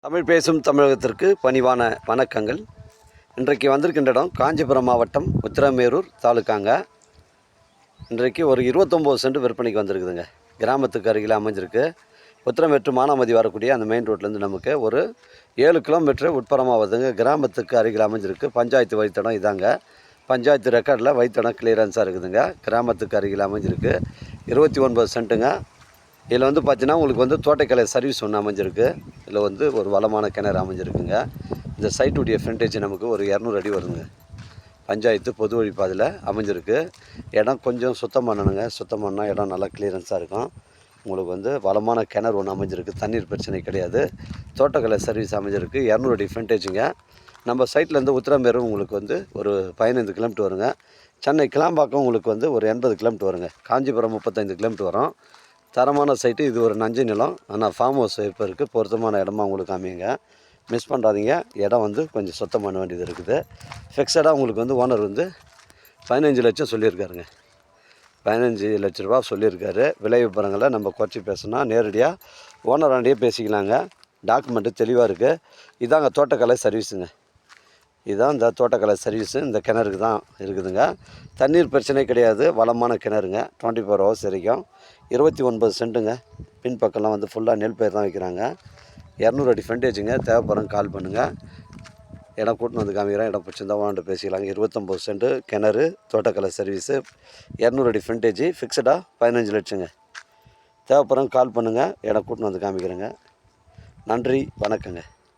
தமிழ் பேசும் தமிழகத்திற்கு பணிவான வணக்கங்கள். இன்றைக்கு வந்திருக்கின்ற இடம் காஞ்சிபுரம் மாவட்டம் உத்திரமேரூர் தாலுக்காங்க. இன்றைக்கு ஒரு 29 சென்ட் விற்பனைக்கு வந்திருக்குதுங்க. கிராமத்துக்கு அருகில் அமைஞ்சிருக்கு. உத்திரமேட்டு மானாமதி வரக்கூடிய அந்த மெயின் ரோட்லேருந்து நமக்கு ஒரு 7 கிலோமீட்டர் உட்புறமாக வருதுங்க. கிராமத்துக்கு அருகில் அமைஞ்சிருக்கு. பஞ்சாயத்து வழித்தடம் இதாங்க. பஞ்சாயத்து ரெக்கார்டில் வழித்தடம் கிளியரன்ஸாக இருக்குதுங்க. கிராமத்துக்கு அருகில் அமைஞ்சிருக்கு. 29 சென்ட்டுங்க. இதில் வந்து பார்த்தீங்கன்னா உங்களுக்கு வந்து தோட்டக்கலை சர்வீஸ் ஒன்று அமைஞ்சிருக்கு. இதில் வந்து ஒரு வளமான கிணறு அமைஞ்சிருக்குங்க. இந்த சைட்டுடைய ஃப்ரண்டேஜ் நமக்கு ஒரு 200 அடி வருங்க. பஞ்சாயத்து பொது வழிப்பாதையில் அமைஞ்சிருக்கு. இடம் கொஞ்சம் சுத்தம் பண்ணணுங்க. சுத்தம் பண்ணால் இடம் நல்லா கிளியரன்ஸாக இருக்கும். உங்களுக்கு வந்து வளமான கிணறு ஒன்று அமைஞ்சிருக்கு. தண்ணீர் பிரச்சனை கிடையாது. தோட்டக்கலை சர்வீஸ் அமைஞ்சிருக்கு. 200 அடி ஃப்ரண்டேஜுங்க. நம்ம சைட்லேருந்து உத்திரமேரூர் உங்களுக்கு வந்து ஒரு 15 கிலோமீட்டர் வருங்க. சென்னை கிளாம்பாக்கம் உங்களுக்கு வந்து ஒரு 80 கிலோமீட்டர் வருங்க. காஞ்சிபுரம் 35 கிலோமீட்டர் வரும். தரமான சைட்டு. இது ஒரு நஞ்சு நிலம். ஆனால் ஃபார்ம் ஹவுஸ் இப்போ இருக்குது. பொருத்தமான இடமா உங்களுக்கு அமையுங்க. மிஸ் பண்ணுறாதீங்க. இடம் வந்து கொஞ்சம் சுத்தம் பண்ண வேண்டியது இருக்குது. ஃபிக்ஸடாக உங்களுக்கு வந்து ஓனர் வந்து 15 லட்சம் சொல்லியிருக்காருங்க. 15 லட்ச ரூபா சொல்லியிருக்காரு. விலை விவரங்களை நம்ம குறைச்சி பேசணும்னா நேரடியாக ஓனராண்டியே பேசிக்கலாங்க. டாக்குமெண்ட்டு தெளிவாக இருக்குது. இதாங்க தோட்டக்கலை சர்வீஸுங்க. இதுதான் இந்த தோட்டக்கலை சர்வீஸு. இந்த கிணறுக்கு தான் இருக்குதுங்க. தண்ணீர் பிரச்சனை கிடையாது. வளமான கிணறுங்க. 24 ஹவர்ஸ் வரைக்கும். 29 சென்ட்டுங்க. பின்பக்கம்லாம் வந்து ஃபுல்லாக நெல் பயிர் தான் வைக்கிறாங்க. 200 அடி ஃப்ரண்டேஜுங்க. தேவைப்படுறவங்க கால் பண்ணுங்கள். இடம் கூட்டின்னு வந்து காமிக்கிறேன். இடம் பிடிச்சிருந்தா ஓனர்கிட்ட பேசிக்கலாங்க. 29 சென்ட்டு கிணறு, தோட்டக்கலை சர்வீஸு, 200 அடி ஃப்ரண்டேஜ், ஃபிக்ஸடாக 15 லட்சங்க. தேவைப்படுறவங்க கால் பண்ணுங்கள். இடம் கூட்டின்னு வந்து காமிக்கிறேங்க. நன்றி, வணக்கங்க.